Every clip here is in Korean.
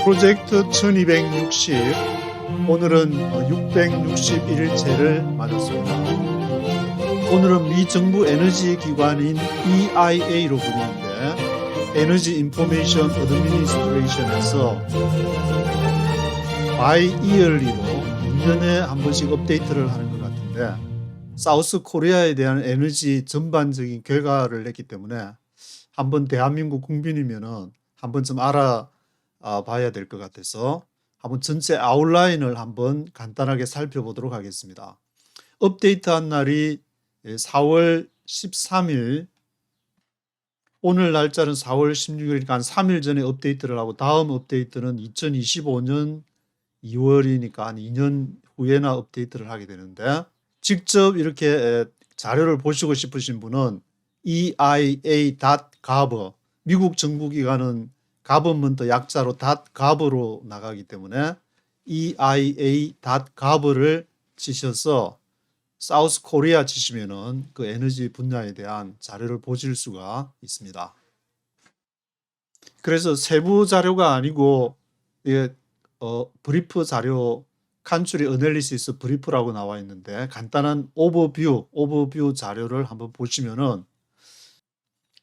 프로젝트 1260, 오늘은 661일째를 맞았습니다. 오늘은 미 정부 에너지 기관인 EIA로 불리는데 에너지 인포메이션 어드미니스트레이션에서 바이 이얼리로 2년에 한 번씩 업데이트를 하는 것 같은데, 사우스 코리아에 대한 에너지 전반적인 결과를 냈기 때문에 한번 대한민국 국민이면은 한 번쯤 알아봐야 될 것 같아서 한번 전체 아웃라인을 한번 간단하게 살펴보도록 하겠습니다. 업데이트한 날이 4월 13일, 오늘 날짜는 4월 16일이니까 한 3일 전에 업데이트를 하고, 다음 업데이트는 2025년 2월이니까 한 2년 후에나 업데이트를 하게 되는데, 직접 이렇게 자료를 보시고 싶으신 분은 eia.gov, 미국 정부기관은 가버먼트 약자로 .gov로 나가기 때문에 eia.gov를 치셔서 사우스 코리아 치시면은 그 에너지 분야에 대한 자료를 보실 수가 있습니다. 그래서 세부 자료가 아니고 브리프 자료, 칸츄리 어널리시스 브리프라고 나와 있는데, 간단한 오버뷰 자료를 한번 보시면은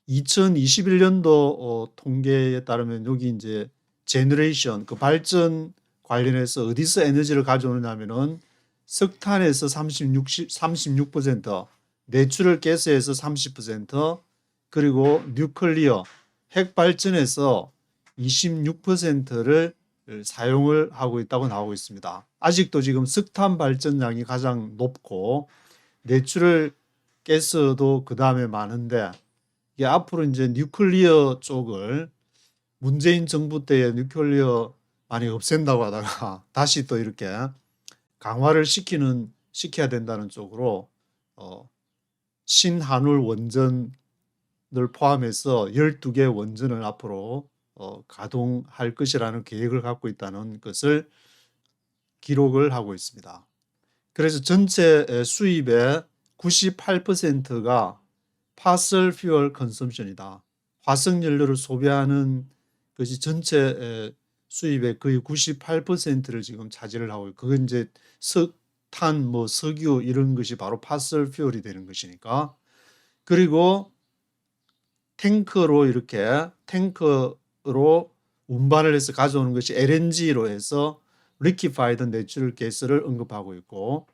2021년도 통계에 따르면 여기 이제 제너레이션, 그 발전 관련해서 어디서 에너지를 가져오느냐면은 석탄에서 36%, 내추럴 가스에서 30%, 그리고 뉴클리어, 핵 발전에서 26%를 사용을 하고 있다고 나오고 있습니다. 아직도 지금 석탄 발전량이 가장 높고 내추럴 가스도 그 다음에 많은데, 이게 앞으로 이제 뉴클리어 쪽을 문재인 정부 때에 뉴클리어 많이 없앤다고 하다가 다시 또 이렇게 강화를 시켜야 된다는 쪽으로 신한울 원전을 포함해서 12개 원전을 앞으로 가동할 것이라는 계획을 갖고 있다는 것을 기록을 하고 있습니다. 그래서 전체 수입의 98%가 파설 퓨얼 컨섬션이다. 화석연료를 소비하는 것이 전체 수입의 거의 98%를 지금 차지를 하고 있고, 그건 이제 석탄, 석유 이런 것이 바로 파설 퓨얼이 되는 것이니까. 그리고 탱크로 운반을 해서 가져오는 것이 LNG로 해서 리퀴파이드 내추럴 가스를 언급하고 있고,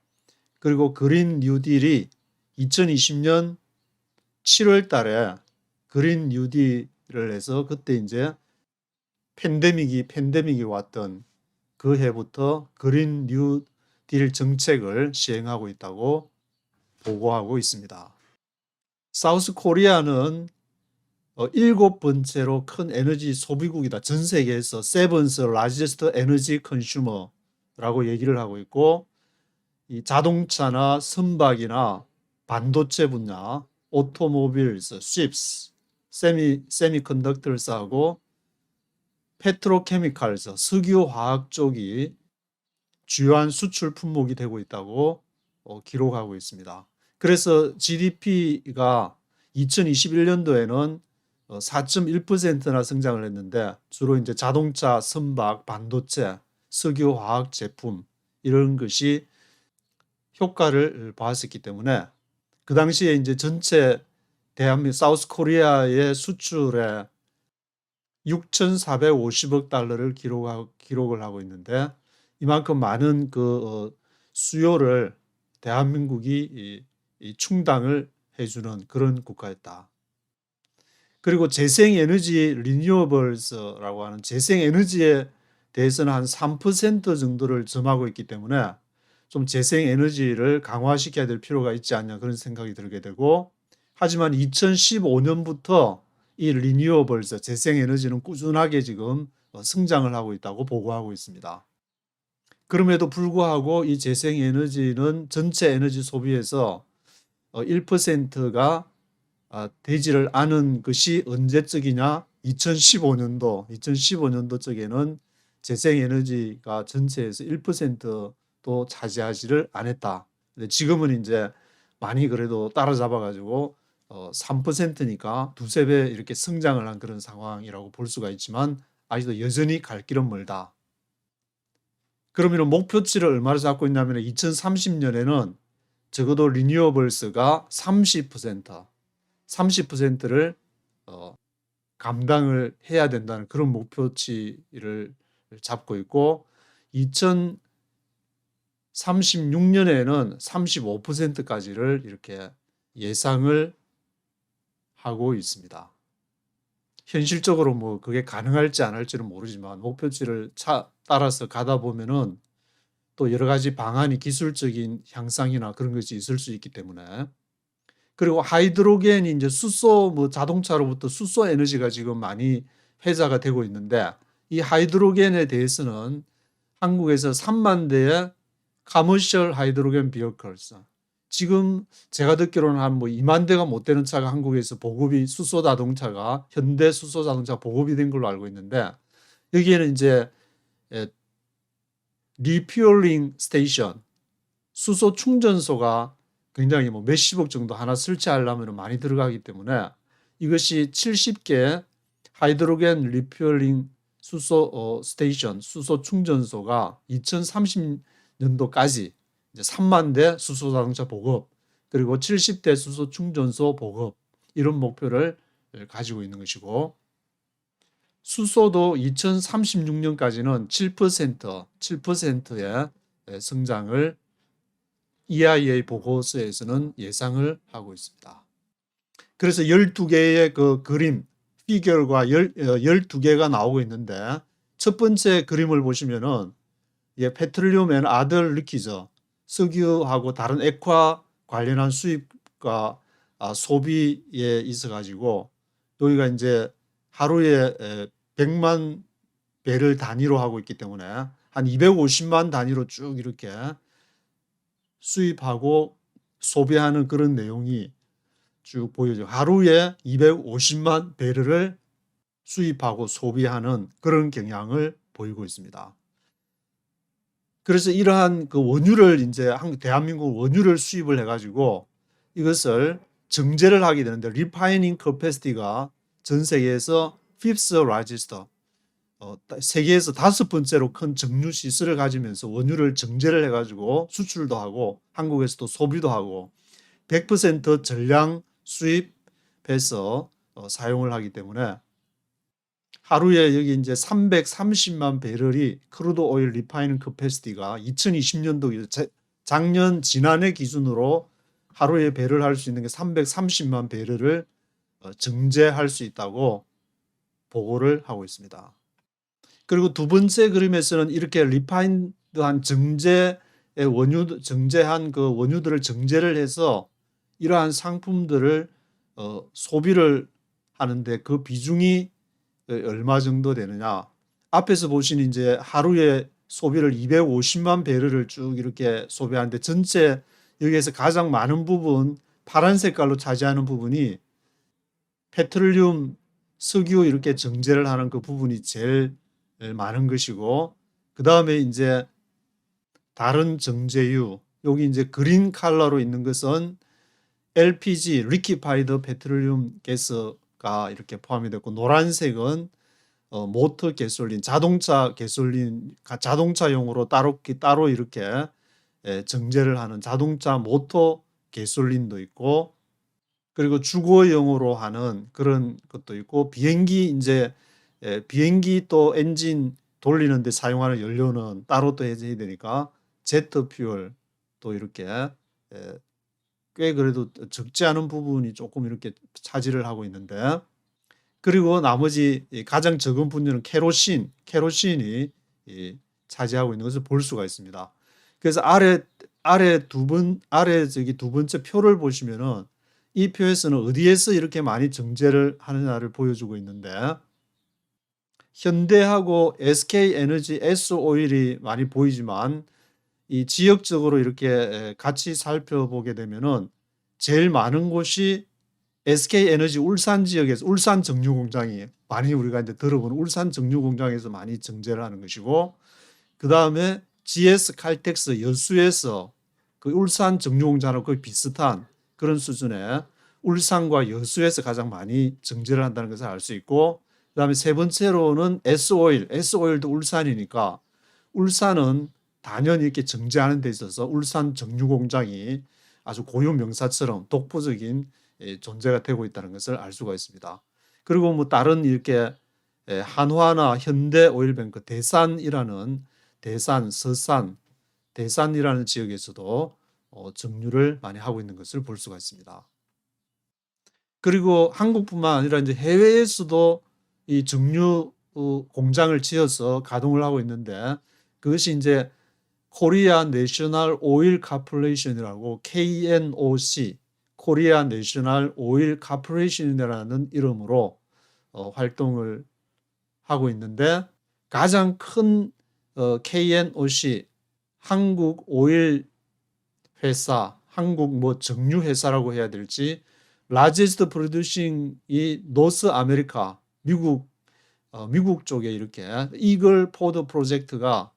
그리고 그린 뉴딜이 2020년 7월 달에 그린 뉴딜을 해서, 그때 이제 팬데믹이 왔던 그 해부터 그린 뉴딜 정책을 시행하고 있다고 보고하고 있습니다. 사우스 코리아는 7번째로 큰 에너지 소비국이다. 전 세계에서 세븐스 라지스트 에너지 컨슈머라고 얘기를 하고 있고, 이 자동차나 선박이나 반도체 분야, 오토모빌스, 쉽스, 세미컨덕터스하고 페트로케미칼스, 석유화학 쪽이 주요한 수출 품목이 되고 있다고 기록하고 있습니다. 그래서 GDP가 2021년도에는 4.1%나 성장을 했는데, 주로 이제 자동차, 선박, 반도체, 석유화학 제품 이런 것이 효과를 보았었기 때문에, 그 당시에 이제 전체 대한민국 사우스 코리아의 수출에 6,450억 달러를 기록을 하고 있는데, 이만큼 많은 그 수요를 대한민국이 충당을 해주는 그런 국가였다. 그리고 재생에너지 리뉴어블스라고 하는 재생에너지에 대해서는 한 3% 정도를 점하고 있기 때문에 좀 재생에너지를 강화시켜야 될 필요가 있지 않냐, 그런 생각이 들게 되고, 하지만 2015년부터 이 리뉴어블스, 재생에너지는 꾸준하게 지금 성장을 하고 있다고 보고하고 있습니다. 그럼에도 불구하고 이 재생에너지는 전체 에너지 소비에서 1%가 되지를 않은 것이 언제적이냐, 2015년도 쪽에는 재생에너지가 전체에서 1%도 차지하지를 않았다. 근데 지금은 이제 많이 그래도 따라잡아가지고 3%니까 두세 배 이렇게 성장을 한 그런 상황이라고 볼 수가 있지만, 아직도 여전히 갈 길은 멀다. 그러면 목표치를 얼마로 잡고 있냐면 2030년에는 적어도 리뉴어블스가 30%를 감당을 해야 된다는 그런 목표치를 잡고 있고 2036년에는 35%까지를 이렇게 예상을 하고 있습니다. 현실적으로 뭐 그게 가능할지 안 할지는 모르지만 목표치를 따라서 가다 보면은 또 여러 가지 방안이 기술적인 향상이나 그런 것이 있을 수 있기 때문에 그리고 하이드로겐이 이제 수소 뭐 자동차로부터 수소 에너지가 지금 많이 회자가 되고 있는데 이 하이드로겐에 대해서는 한국에서 3만 대의 커머셜 하이드로겐 비어컬스 지금 제가 듣기로는 한 뭐 2만 대가 못 되는 차가 한국에서 보급이 수소 자동차가 현대 수소 자동차 보급이 된 걸로 알고 있는데 여기에는 이제 리퓨얼링 스테이션 수소 충전소가 굉장히 뭐 몇십억 정도 하나 설치하려면 많이 들어가기 때문에 이것이 70개 하이드로겐 리퓨얼링 수소 스테이션 수소 충전소가 2030년도까지 이제 3만 대 수소 자동차 보급 그리고 70대 수소 충전소 보급 이런 목표를 가지고 있는 것이고 수소도 2036년까지는 7%의 성장을 EIA 보고서에서는 예상을 하고 있습니다. 그래서 12개의 그 그림, 피규어가 12개가 나오고 있는데 첫 번째 그림을 보시면은 페트롤리움 앤 아더 리퀴저 석유하고 다른 액화 관련한 수입과 소비에 있어 가지고 여기가 이제 하루에 100만 배를 단위로 하고 있기 때문에 한 250만 단위로 쭉 이렇게 수입하고 소비하는 그런 내용이 쭉 보여져요. 하루에 250만 배럴을 수입하고 소비하는 그런 경향을 보이고 있습니다. 그래서 이러한 그 원유를 이제 대한민국 원유를 수입을 해가지고 이것을 정제를 하게 되는데 리파이닝 커패시티가 전 세계에서 fifth largest 세계에서 5번째로 큰 정유 시설을 가지면서 원유를 정제를 해가지고 수출도 하고 한국에서도 소비도 하고 100% 전량 수입해서 사용을 하기 때문에 하루에 여기 이제 330만 배럴이 크루드 오일 리파이닝 커패시티가 2020년도 작년 지난해 기준으로 하루에 배를 할 수 있는 게 330만 배럴을 정제할 수 있다고 보고를 하고 있습니다. 그리고 두 번째 그림에서는 이렇게 리파인드한 정제한 그 원유들을 정제를 해서 이러한 상품들을 소비를 하는데 그 비중이 얼마 정도 되느냐. 앞에서 보신 이제 하루에 소비를 250만 배럴을 쭉 이렇게 소비하는데 전체 여기에서 가장 많은 부분 파란 색깔로 차지하는 부분이 페트롤리움 석유 이렇게 정제를 하는 그 부분이 제일 많은 것이고 그 다음에 이제 다른 정제유 여기 이제 그린 컬러로 있는 것은 LPG 리퀴파이드 페트롤리움 가스가 이렇게 포함이 됐고 노란색은 모터 가솔린 자동차 가솔린 자동차용으로 따로 이렇게 정제를 하는 자동차 모터 가솔린도 있고 그리고 주거용으로 하는 그런 것도 있고 비행기 또 엔진 돌리는데 사용하는 연료는 따로 또 해야 되니까 제트 퓨얼 또 이렇게 꽤 그래도 적지 않은 부분이 조금 이렇게 차지를 하고 있는데 그리고 나머지 가장 적은 분류는 케로신이 차지하고 있는 것을 볼 수가 있습니다. 그래서 아래 두 번째 표를 보시면은 이 표에서는 어디에서 이렇게 많이 정제를 하느냐를 보여주고 있는데 현대하고 SK에너지, S오일이 많이 보이지만 이 지역적으로 이렇게 같이 살펴보게 되면은 제일 많은 곳이 SK에너지 울산 지역에서 울산 정유 공장이 많이 우리가 이제 들어보는 울산 정유 공장에서 많이 정제를 하는 것이고 그 다음에 GS 칼텍스 여수에서 그 울산 정유 공장하고 거의 비슷한 그런 수준의 울산과 여수에서 가장 많이 정제를 한다는 것을 알 수 있고 그다음에 세 번째로는 S오일, S오일도 울산이니까 울산은 당연히 이렇게 정제하는 데 있어서 울산 정유 공장이 아주 고유 명사처럼 독보적인 존재가 되고 있다는 것을 알 수가 있습니다. 그리고 뭐 다른 이렇게 한화나 현대오일뱅크, 대산이라는 대산, 서산, 대산이라는 지역에서도 정유를 많이 하고 있는 것을 볼 수가 있습니다. 그리고 한국뿐만 아니라 이제 해외에서도 이 정유 공장을 지어서 가동을 하고 있는데 그것이 이제 코리아 내셔널 오일 카퍼레이션이라고 KNOC, 코리아 내셔널 오일 카퍼레이션이라는 이름으로 활동을 하고 있는데 가장 큰 KNOC, 한국 오일 회사, 한국 뭐 정유 회사라고 해야 될지 largest producing이 노스 아메리카, 미국 쪽에 이렇게 이글 포드 프로젝트가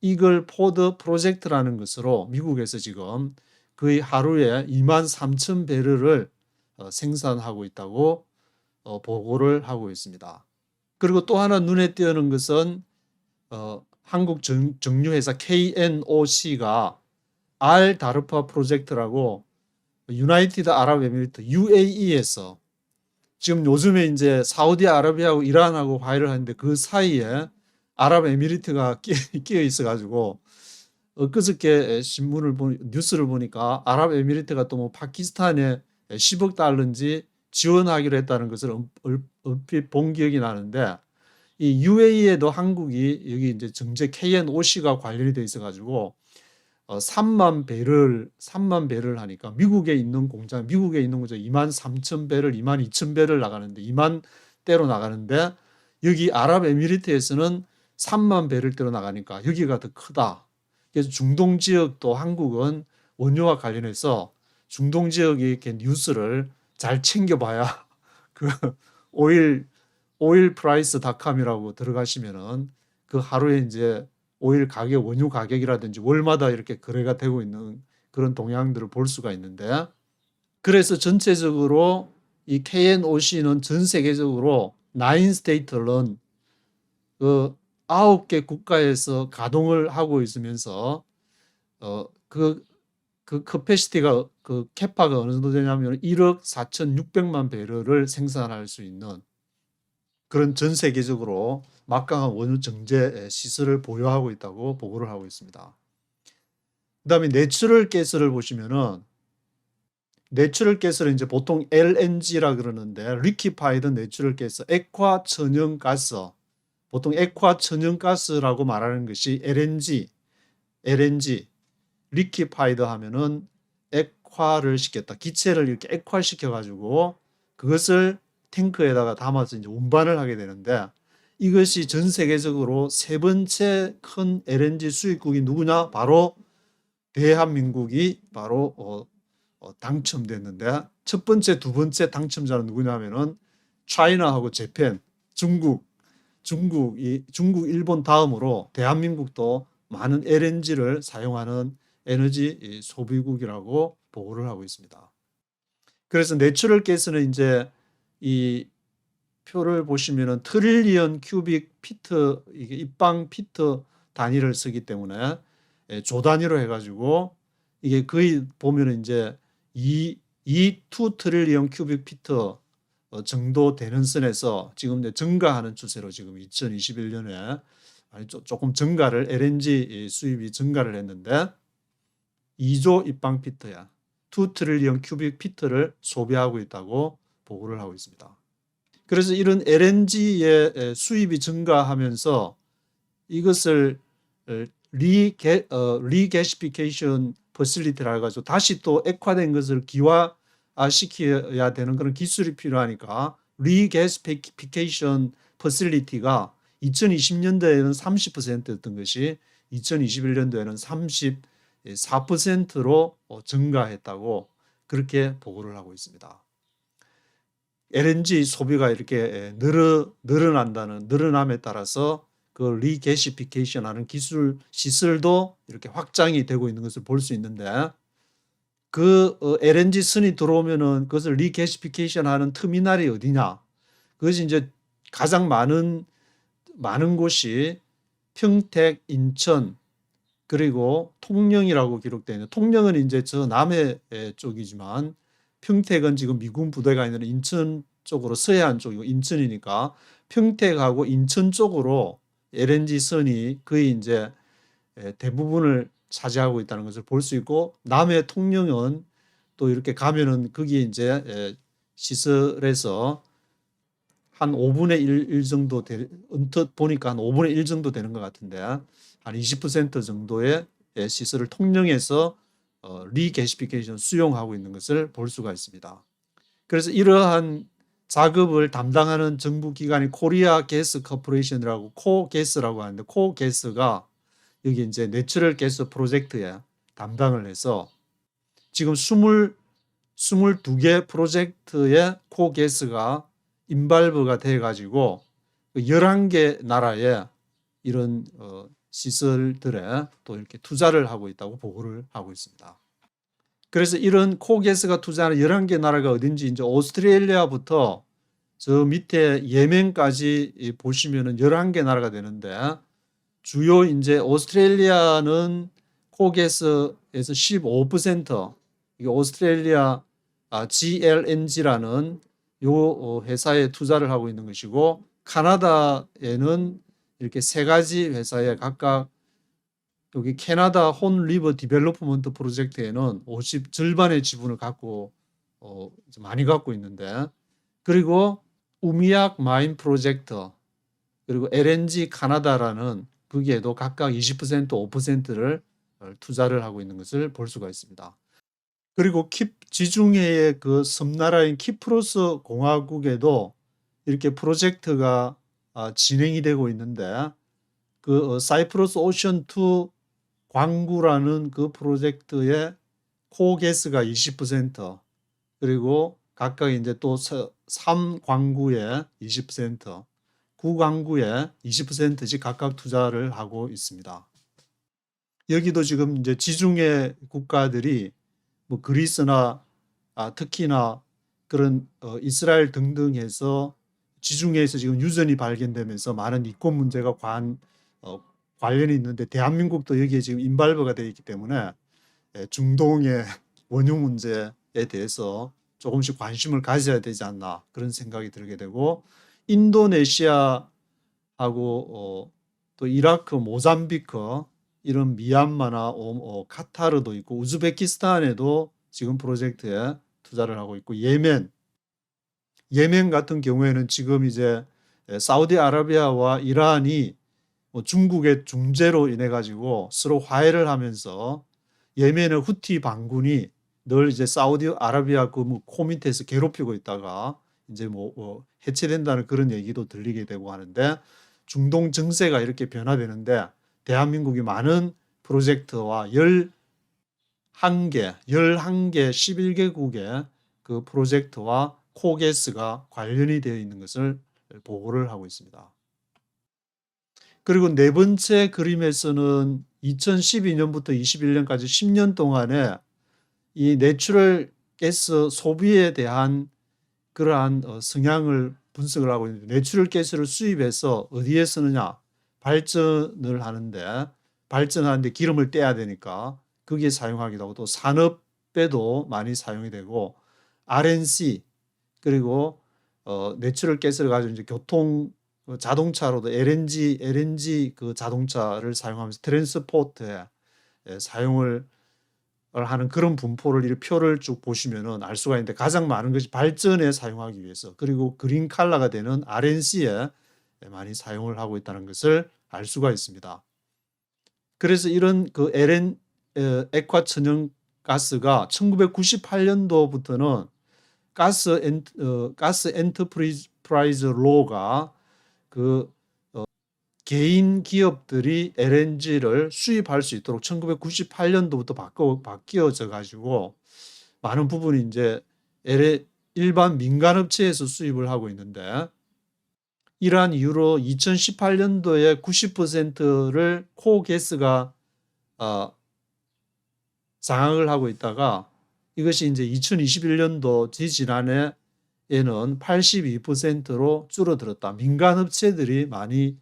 이글 포드 프로젝트라는 것으로 미국에서 지금 거의 하루에 23,000배럴을 생산하고 있다고 보고를 하고 있습니다. 그리고 또 하나 눈에 띄는 것은 한국 정유회사 KNOC가 알 다르파 프로젝트라고 유나이티드 아랍에미리트 UAE에서 지금 요즘에 이제 사우디아라비아하고 이란하고 화해를 하는데 그 사이에 아랍에미리트가 끼어 있어 가지고 엊그저께 뉴스를 보니까 아랍에미리트가 또 뭐 파키스탄에 10억 달러인지 지원하기로 했다는 것을 얼핏 본 기억이 나는데 이 UAE에도 한국이 여기 이제 정제 KNOC가 관련이 돼 있어 가지고 3만 배럴 하니까 미국에 있는 공장 23,000배럴, 22,000배럴 나가는데 2만 대로 나가는데 여기 아랍에미리트에서는 3만 배럴대로 나가니까 여기가 더 크다. 그래서 중동 지역도 한국은 원유와 관련해서 중동 지역의 이렇게 뉴스를 잘 챙겨봐야 그 oilprice.com이라고 들어가시면은 그 하루에 이제 오일 가격, 원유 가격이라든지 월마다 이렇게 거래가 되고 있는 그런 동향들을 볼 수가 있는데 그래서 전체적으로 이 KNOC는 전 세계적으로 9스테이트는 그 9개 국가에서 가동을 하고 있으면서 그 캐패시티가 그 캐파가 어느 정도 되냐면 1억 4,600만 배럴을 생산할 수 있는 그런 전 세계적으로 막강한 원유 정제 시설을 보유하고 있다고 보고를 하고 있습니다. 그다음에 내추럴 가스를 보시면은 내추럴 가스를 이제 보통 LNG라 그러는데 리퀴파이드 내추럴 가스, 액화 천연 가스, 보통 액화 천연 가스라고 말하는 것이 LNG, 리퀴파이드 하면은 액화를 시켰다. 기체를 이렇게 액화시켜 가지고 그것을 탱크에다가 담아서 이제 운반을 하게 되는데 이것이 전 세계적으로 세 번째 큰 LNG 수입국이 누구냐? 바로 대한민국이 바로 당첨됐는데 첫 번째, 두 번째 당첨자는 누구냐면은 차이나하고 재팬, 중국, 일본 다음으로 대한민국도 많은 LNG를 사용하는 에너지 소비국이라고 보고를 하고 있습니다. 그래서 내추럴 가스는 이제 이 표를 보시면은 트릴리언 큐빅 피트 이게 입방 피트 단위를 쓰기 때문에 조 단위로 해가지고 이게 거의 보면은 이제 2 트릴리언 큐빅 피트 정도 되는 선에서 지금 이제 증가하는 추세로 지금 2021년에 조금 증가를 LNG 수입이 증가를 했는데 2조 입방 피트야. 2 트릴리언 큐빅 피트를 소비하고 있다고 보고를 하고 있습니다. 그래서 이런 LNG의 수입이 증가하면서 이것을 리게시피케이션 퍼실리티라 해가지고 다시 또 액화된 것을 기화시켜야 되는 그런 기술이 필요하니까 리게시피케이션 퍼실리티가 2020년도에는 30%였던 것이 2021년도에는 34%로 증가했다고 그렇게 보고를 하고 있습니다. LNG 소비가 이렇게 늘어남에 따라서 그 리게시피케이션 하는 시설도 이렇게 확장이 되고 있는 것을 볼 수 있는데 그 LNG 선이 들어오면은 그것을 리게시피케이션 하는 터미널이 어디냐? 그것이 이제 가장 많은 곳이 평택, 인천, 그리고 통영이라고 기록되어 있는, 통영은 이제 저 남해 쪽이지만 평택은 지금 미군 부대가 있는 인천 쪽으로 서해안 쪽이고 인천이니까 평택하고 인천 쪽으로 LNG 선이 거의 이제 대부분을 차지하고 있다는 것을 볼 수 있고, 남해 통영은 또 이렇게 가면은 거기에 이제 시설에서 한 5분의 1 정도 언뜻 보니까 한 5분의 1 정도 되는 것 같은데, 한 20% 정도의 시설을 통영에서 리게시피케이션 수용하고 있는 것을 볼 수가 있습니다. 그래서 이러한 작업을 담당하는 정부 기관이 코리아 게스 코퍼레이션이라고 코게스라고 하는데, 코게스가 여기 이제 내추럴 게스 프로젝트에 담당을 해서 지금 22개 프로젝트의 코게스가 인발브가 돼 가지고 11개 나라에 이런 시설들에 또 이렇게 투자를 하고 있다고 보고를 하고 있습니다. 그래서 이런 코게스가 투자하는 11개 나라가 어딘지 이제 오스트레일리아부터 저 밑에 예멘까지 보시면은 11개 나라가 되는데, 주요 이제 오스트레일리아는 코게스에서 15%, 이게 오스트레일리아 GLNG라는 요 회사에 투자를 하고 있는 것이고, 카나다에는 이렇게 세 가지 회사에 각각, 여기 캐나다 혼 리버 디벨롭먼트 프로젝트에는 절반의 지분을 갖고 많이 갖고 있는데, 그리고 우미약 마인 프로젝트, 그리고 LNG 카나다라는 거기에도 각각 20%, 5%를 투자를 하고 있는 것을 볼 수가 있습니다. 그리고 지중해의 그 섬나라인 키프로스 공화국에도 이렇게 프로젝트가 진행이 되고 있는데, 그 사이프러스 오션 2 광구라는 그 프로젝트의 코게스가 20%, 그리고 각각 이제 또 3광구에 20%, 9광구에 20%씩 각각 투자를 하고 있습니다. 여기도 지금 이제 지중해 국가들이 뭐 그리스나 특히나 그런 이스라엘 등등 해서 지중해에서 지금 유전이 발견되면서 많은 이권 문제가 관련이 있는데, 대한민국도 여기에 지금 인발브가 되어 있기 때문에 중동의 원유 문제에 대해서 조금씩 관심을 가져야 되지 않나, 그런 생각이 들게 되고, 인도네시아하고 또 이라크, 모잠비크, 이런 미얀마나 카타르도 있고, 우즈베키스탄에도 지금 프로젝트에 투자를 하고 있고, 예멘 같은 경우에는 지금 이제 사우디아라비아와 이란이 중국의 중재로 인해 가지고 서로 화해를 하면서, 예멘의 후티 반군이 늘 이제 사우디아라비아 그 코 밑에서 괴롭히고 있다가 이제 해체된다는 그런 얘기도 들리게 되고 하는데, 중동 정세가 이렇게 변화되는데 대한민국이 많은 프로젝트와 11개, 11개국의 그 프로젝트와 코게스가 관련이 되어 있는 것을 보고를 하고 있습니다. 그리고 네 번째 그림에서는 2012년부터 21년까지 10년 동안에 이 내추럴 가스 소비에 대한 그러한 성향을 분석을 하고 있는데, 내추럴 가스를 수입해서 어디에 쓰느냐, 발전하는데 기름을 떼야 되니까 거기에 사용하기도 하고, 또 산업에도 많이 사용이 되고, RNC, 그리고 내추럴 가스를 가지고 이제 자동차로도 LNG 그 자동차를 사용하면서 트랜스포트에 사용을 하는 그런 분포를, 이 표를 쭉 보시면은 알 수가 있는데, 가장 많은 것이 발전에 사용하기 위해서, 그리고 그린 칼라가 되는 RNC에 많이 사용을 하고 있다는 것을 알 수가 있습니다. 그래서 이런 그 액화 천연 가스가 1998년도부터는 가스 엔터프라이즈 로가 그 개인 기업들이 LNG를 수입할 수 있도록 1998년도부터 바뀌어져 가지고 많은 부분이 이제 일반 민간 업체에서 수입을 하고 있는데, 이러한 이유로 2018년도에 90%를 코게스가 장악을 하고 있다가, 이것이 이제 2021년도 지지난해 82%로 줄어들었다. 민간 업체들이 많이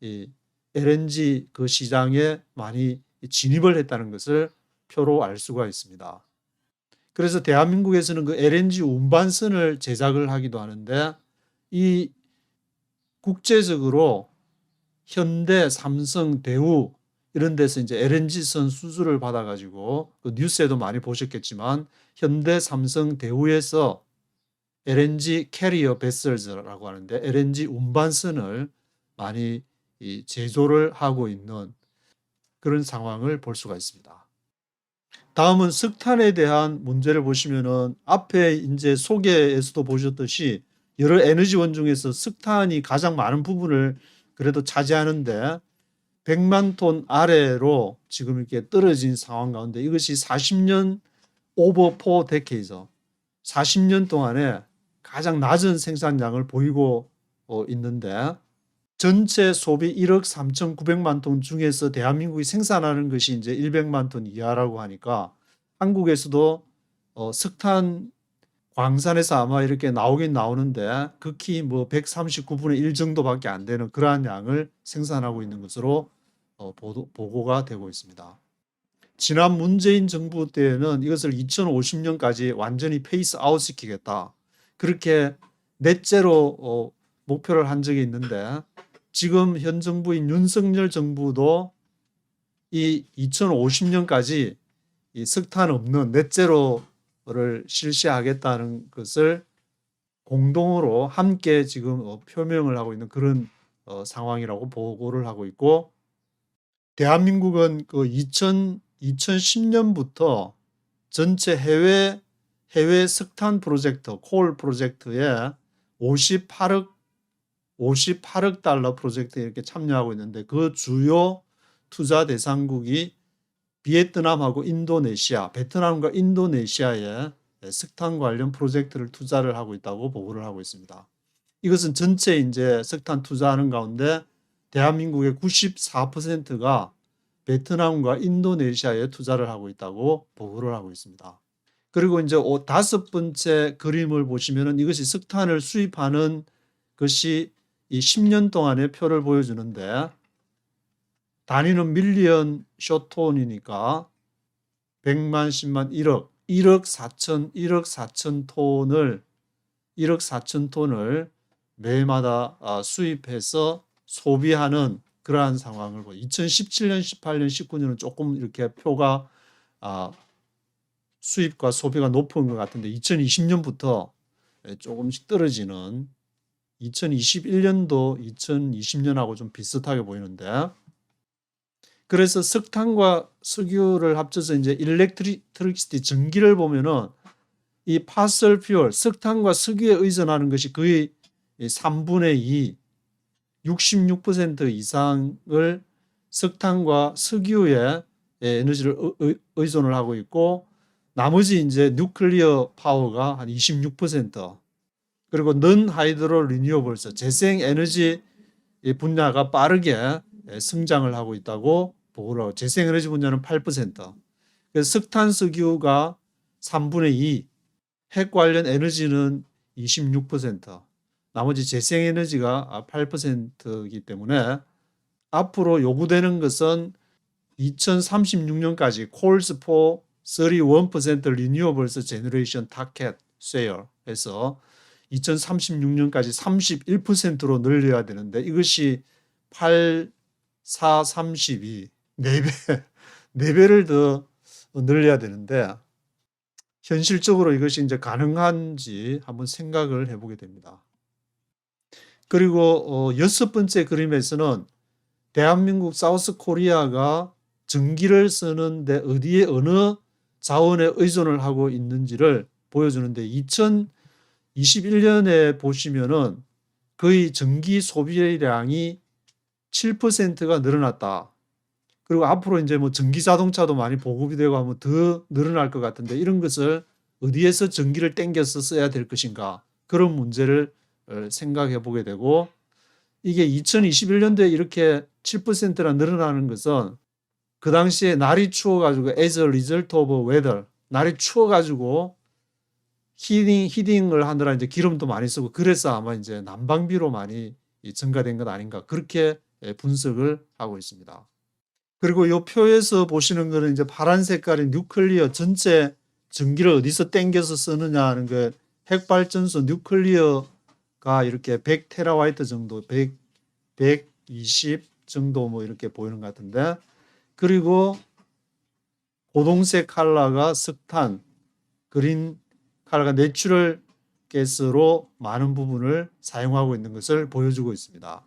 이 LNG 그 시장에 많이 진입을 했다는 것을 표로 알 수가 있습니다. 그래서 대한민국에서는 그 LNG 운반선을 제작을 하기도 하는데 이 국제적으로 현대, 삼성, 대우 이런 데서 이제 LNG선 수주를 받아가지고 그 뉴스에도 많이 보셨겠지만 현대, 삼성, 대우에서 LNG 캐리어 베슬즈라고 하는데 LNG 운반선을 많이 제조를 하고 있는 그런 상황을 볼 수가 있습니다. 다음은 석탄에 대한 문제를 보시면은 앞에 이제 소개에서도 보셨듯이 여러 에너지원 중에서 석탄이 가장 많은 부분을 그래도 차지하는데 100만 톤 아래로 지금 이렇게 떨어진 상황 가운데 이것이 40년 오버 포 데케이즈 40년 동안에 가장 낮은 생산량을 보이고 있는데 전체 소비 1억 3,900만 톤 중에서 대한민국이 생산하는 것이 이제 100만 톤 이하라고 하니까 한국에서도 석탄 광산에서 아마 이렇게 나오긴 나오는데 극히 뭐 139분의 1 정도밖에 안 되는 그러한 양을 생산하고 있는 것으로 보고가 되고 있습니다. 지난 문재인 정부 때에는 이것을 2050년까지 완전히 페이스 아웃 시키겠다. 그렇게 넷째로 목표를 한 적이 있는데 지금 현 정부인 윤석열 정부도 이 2050년까지 이 석탄 없는 넷제로를 실시하겠다는 것을 공동으로 함께 지금 표명을 하고 있는 그런 상황이라고 보고를 하고 있고 대한민국은 그 2010년부터 전체 해외 석탄 프로젝트, 콜 프로젝트에 58억 달러 프로젝트에 이렇게 참여하고 있는데 그 주요 투자 대상국이 비에트남하고 인도네시아, 베트남과 인도네시아에 석탄 관련 프로젝트를 투자를 하고 있다고 보고를 하고 있습니다. 이것은 전체 이제 석탄 투자하는 가운데 대한민국의 94%가 베트남과 인도네시아에 투자를 하고 있다고 보고를 하고 있습니다. 그리고 이제 다섯 번째 그림을 보시면은 이것이 석탄을 수입하는 것이 이 10년 동안의 표를 보여주는데 단위는 밀리언 쇼톤이니까 100만, 10만, 1억 4천 톤을 매해마다 수입해서 소비하는 그러한 상황을 2017년, 18년, 19년은 조금 이렇게 표가 수입과 소비가 높은 것 같은데 2020년부터 조금씩 떨어지는 2021년도 2020년하고 좀 비슷하게 보이는데 그래서 석탄과 석유를 합쳐서 이제 일렉트리시티 전기를 보면은 이 파설 퓨얼 석탄과 석유에 의존하는 것이 거의 3분의 2 66% 이상을 석탄과 석유에 에너지를 의존을 하고 있고 나머지 이제 뉴클리어 파워가 한 26% 그리고 넌 하이드로 리뉴어블스 재생 에너지 분야가 빠르게 성장을 하고 있다고 보고를 하고 재생 에너지 분야는 8%. 그래서 석탄 석유가 3분의 2, 핵 관련 에너지는 26%, 나머지 재생 에너지가 8%이기 때문에 앞으로 요구되는 것은 2036년까지 calls for 31% renewables generation target share 해서 2036년까지 31%로 늘려야 되는데 이것이 8, 4, 32, 4배, 4배를 더 늘려야 되는데 현실적으로 이것이 이제 가능한지 한번 생각을 해보게 됩니다. 그리고 여섯 번째 그림에서는 대한민국 사우스 코리아가 전기를 쓰는데 어디에 어느 자원에 의존을 하고 있는지를 보여주는데 2021년에 보시면은 거의 전기 소비량이 7%가 늘어났다. 그리고 앞으로 이제 뭐 전기 자동차도 많이 보급이 되고 하면 더 늘어날 것 같은데 이런 것을 어디에서 전기를 땡겨서 써야 될 것인가 그런 문제를 생각해 보게 되고 이게 2021년도에 이렇게 7%나 늘어나는 것은 그 당시에 날이 추워가지고 as a result of weather 날이 추워가지고 히딩을 하느라 이제 기름도 많이 쓰고 그래서 아마 이제 난방비로 많이 증가된 것 아닌가 그렇게 분석을 하고 있습니다. 그리고 이 표에서 보시는 거는 이제 파란 색깔인 뉴클리어 전체 전기를 어디서 땡겨서 쓰느냐 하는 게 핵발전소 뉴클리어가 이렇게 100테라와이트 정도, 120 정도 뭐 이렇게 보이는 것 같은데, 그리고 고동색 컬러가 석탄, 그린 컬러가 내추럴 가스로 많은 부분을 사용하고 있는 것을 보여주고 있습니다.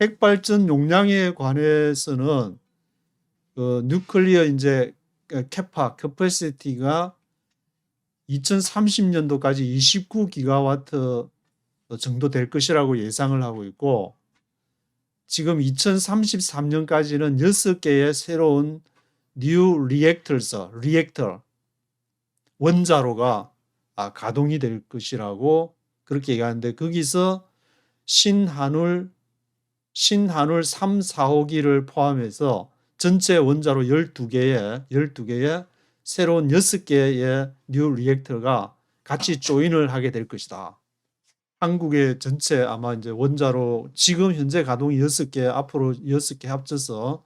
핵발전 용량에 관해서는 뉴클리어 이제 캐파시티가 2030년도까지 29기가와트 정도 될 것이라고 예상을 하고 있고, 지금 2033년까지는 6개의 새로운 뉴 리액터 원자로가 가동이 될 것이라고 그렇게 얘기하는데, 거기서 신한울 3, 4호기를 포함해서 전체 원자로 12개의 새로운 6개의 뉴 리액터가 같이 조인을 하게 될 것이다. 한국의 전체 아마 이제 원자로 지금 현재 가동이 6개, 앞으로 6개 합쳐서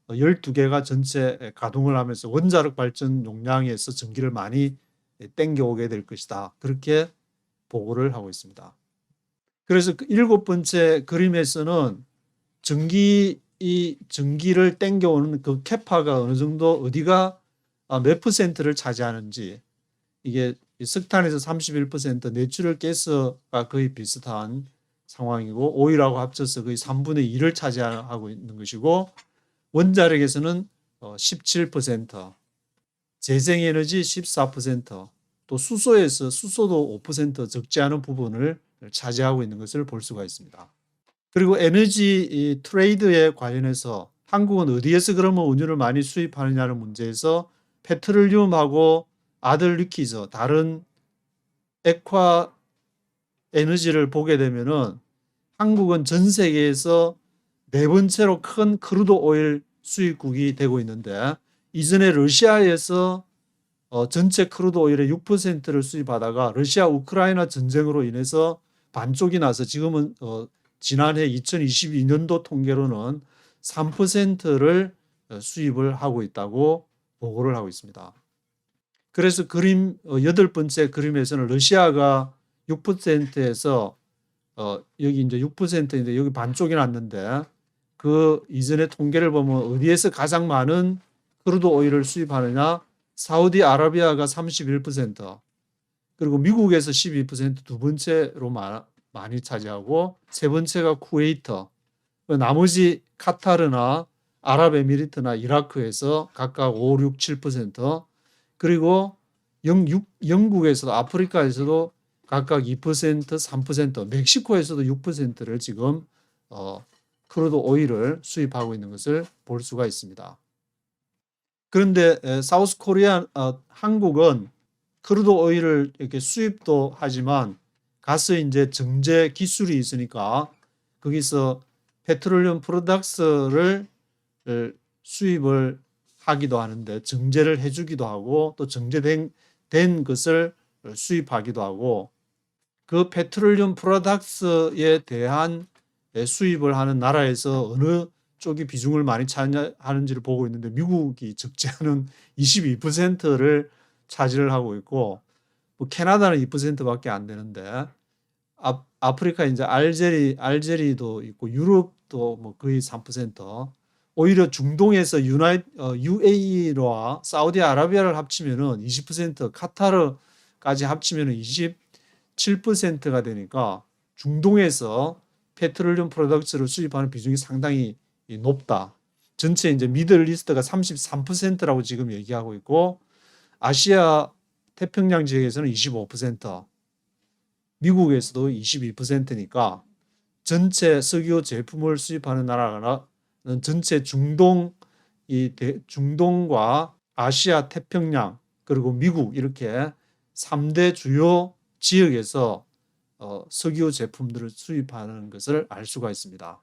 12개가 전체 가동을 하면서 원자력 발전 용량에서 전기를 많이 땡겨오게 될 것이다. 그렇게 보고를 하고 있습니다. 그래서 그 7번째 그림에서는 전기를 땡겨오는 그 캐파가 어느 정도 어디가 몇 퍼센트를 차지하는지, 이게 석탄에서 31%, 내추럴 가스가 거의 비슷한 상황이고 오일하고 합쳐서 거의 3분의 2를 차지하고 있는 것이고, 원자력에서는 17%, 재생에너지 14%, 또 수소도 5% 적지 않은 부분을 차지하고 있는 것을 볼 수가 있습니다. 그리고 에너지 트레이드에 관련해서 한국은 어디에서 그러면 원유를 많이 수입하느냐는 문제에서 페트롤리움하고 아들 리퀴즈, 다른 액화 에너지를 보게 되면은 한국은 전 세계에서 네 번째로 큰 크루드 오일 수입국이 되고 있는데, 이전에 러시아에서 전체 크루드 오일의 6%를 수입하다가 러시아 우크라이나 전쟁으로 인해서 반쪽이 나서 지금은 지난해 2022년도 통계로는 3%를 수입을 하고 있다고 보고를 하고 있습니다. 그래서 그림 8번째 그림에서는 러시아가 6%에서 여기 이제 6%인데 여기 반쪽이 났는데, 그 이전의 통계를 보면 어디에서 가장 많은 크루드 오일을 수입하느냐, 사우디아라비아가 31%, 그리고 미국에서 12%, 두 번째로 많이 차지하고 세 번째가 쿠웨이트, 나머지 카타르나 아랍에미리트나 이라크에서 각각 5, 6, 7%, 그리고 영국에서도 아프리카에서도 각각 2%, 3%, 멕시코에서도 6%를 지금 크루드 오일을 수입하고 있는 것을 볼 수가 있습니다. 그런데 사우스 코리아 한국은 크루드 오일을 이렇게 수입도 하지만 가스 이제 정제 기술이 있으니까 거기서 페트롤리움 프로덕트를 수입을 하기도 하는데, 정제를 해주기도 하고 또 정제된 것을 수입하기도 하고, 그 페트롤리움 프로덕트에 대한 수입을 하는 나라에서 어느 쪽이 비중을 많이 차지하는지를 보고 있는데, 미국이 적지 않은 22%를 차지를 하고 있고, 뭐 캐나다는 2%밖에 안 되는데, 아프리카 이제 알제리도 있고 유럽도 뭐 거의 3%, 오히려 중동에서 UAE와 사우디아라비아를 합치면은 20%, 카타르까지 합치면은 27%가 되니까 중동에서 페트롤리움 프로덕트를 수입하는 비중이 상당히 높다. 전체 이제 미들리스트가 33%라고 지금 얘기하고 있고, 아시아 태평양 지역에서는 25%, 미국에서도 22%니까 전체 석유 제품을 수입하는 나라는 전체 중동과 아시아 태평양 그리고 미국, 이렇게 3대 주요 지역에서 석유 제품들을 수입하는 것을 알 수가 있습니다.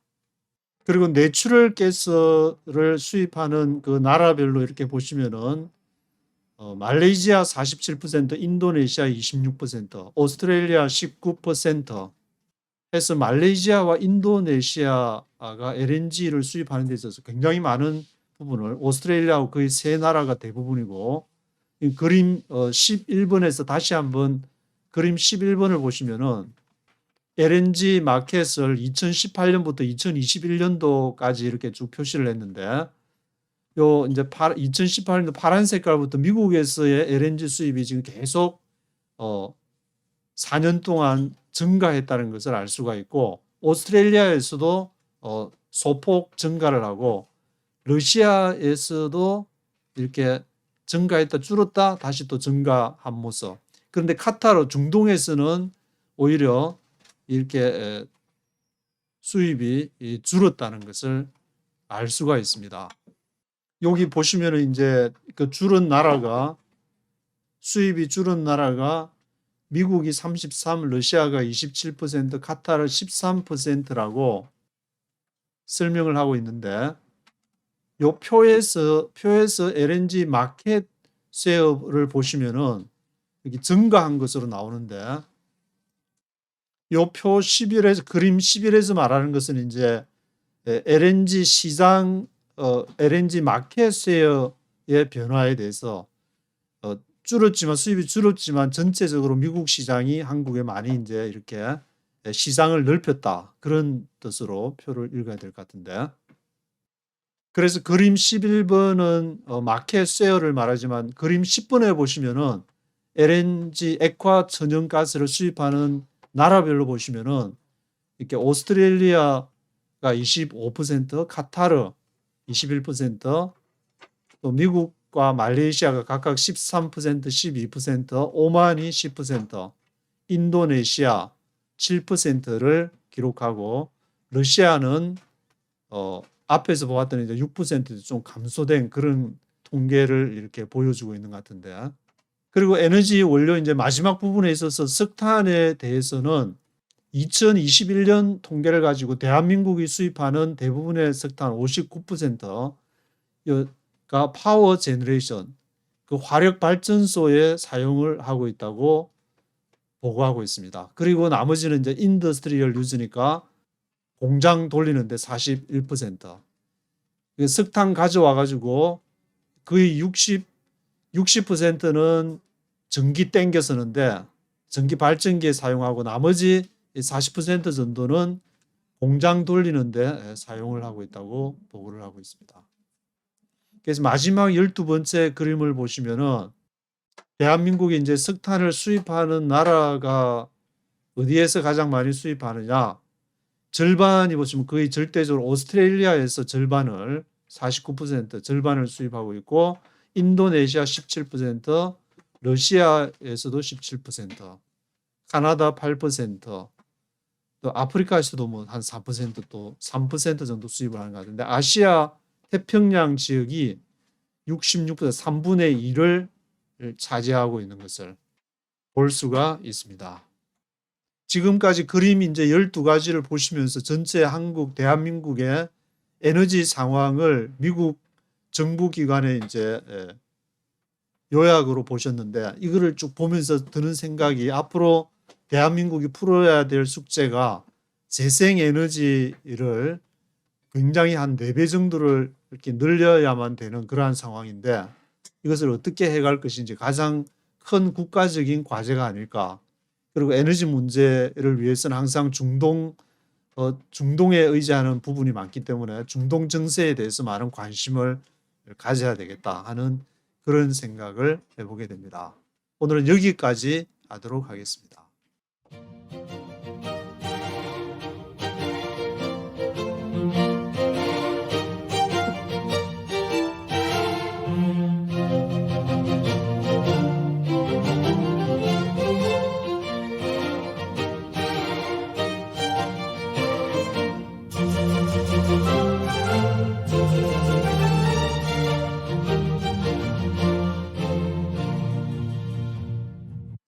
그리고 내추럴 가스를 수입하는 그 나라별로 이렇게 보시면은 말레이시아 47%, 인도네시아 26%, 오스트레일리아 19% 해서 말레이시아와 인도네시아가 LNG를 수입하는 데 있어서 굉장히 많은 부분을 오스트레일리아하고 거의 세 나라가 대부분이고 이 그림 11번에서 다시 한번 그림 11번을 보시면은 LNG 마켓을 2018년부터 2021년도까지 이렇게 쭉 표시를 했는데 요 이제 2018년도 파란 색깔부터 미국에서의 LNG 수입이 지금 계속 4년 동안 증가했다는 것을 알 수가 있고 오스트레일리아에서도 소폭 증가를 하고 러시아에서도 이렇게 증가했다 줄었다 다시 또 증가한 모습. 그런데 카타르 중동에서는 오히려 이렇게 수입이 줄었다는 것을 알 수가 있습니다. 여기 보시면은 이제 그 줄은 나라가 수입이 줄은 나라가 미국이 33, 러시아가 27%, 카타르 13%라고 설명을 하고 있는데 요 표에서 LNG 마켓 쉐어를 보시면은 여기 증가한 것으로 나오는데 요 표 11에서 그림 11에서 말하는 것은 이제 LNG 시장 LNG 마켓 쉐어의 변화에 대해서 줄었지만 수입이 줄었지만 전체적으로 미국 시장이 한국에 많이 이제 이렇게 시장을 넓혔다 그런 뜻으로 표를 읽어야 될 것 같은데 그래서 그림 11번은 마켓 쉐어를 말하지만 그림 10번에 보시면은 LNG 액화 천연가스를 수입하는 나라별로 보시면은 이렇게 오스트레일리아가 25%, 카타르 21%, 또 미국과 말레이시아가 각각 13%, 12%, 오만이 10%, 인도네시아 7%를 기록하고 러시아는 앞에서 보았던 이제 6% 좀 감소된 그런 통계를 이렇게 보여주고 있는 것 같은데 그리고 에너지 원료 이제 마지막 부분에 있어서 석탄에 대해서는 2021년 통계를 가지고 대한민국이 수입하는 대부분의 석탄 59%가 파워 제너레이션, 그 화력 발전소에 사용을 하고 있다고 보고하고 있습니다. 그리고 나머지는 이제 인더스트리얼 유즈니까 공장 돌리는데 41%. 석탄 가져와 가지고 거의 60%는 전기 땡겨 쓰는데 전기 발전기에 사용하고 나머지 40% 정도는 공장 돌리는데 사용을 하고 있다고 보고를 하고 있습니다. 그래서 마지막 12번째 그림을 보시면은 대한민국이 이제 석탄을 수입하는 나라가 어디에서 가장 많이 수입하느냐? 절반이 보시면 거의 절대적으로 오스트레일리아에서 절반을 49% 절반을 수입하고 있고 인도네시아 17%, 러시아에서도 17%, 카나다 8%, 또 아프리카에서도 뭐 한 4%또 3% 정도 수입을 하는 것 같은데 아시아 태평양 지역이 66% 3분의 1을 차지하고 있는 것을 볼 수가 있습니다. 지금까지 그림 이제 12가지를 보시면서 전체 한국 대한민국의 에너지 상황을 미국 정부 기관의 이제 요약으로 보셨는데 이거를 쭉 보면서 드는 생각이 앞으로 대한민국이 풀어야 될 숙제가 재생에너지를 굉장히 한 4배 정도를 이렇게 늘려야만 되는 그러한 상황인데 이것을 어떻게 해갈 것인지 가장 큰 국가적인 과제가 아닐까. 그리고 에너지 문제를 위해서는 항상 중동에 의지하는 부분이 많기 때문에 중동 정세에 대해서 많은 관심을 가져야 되겠다 하는 그런 생각을 해보게 됩니다. 오늘은 여기까지 하도록 하겠습니다.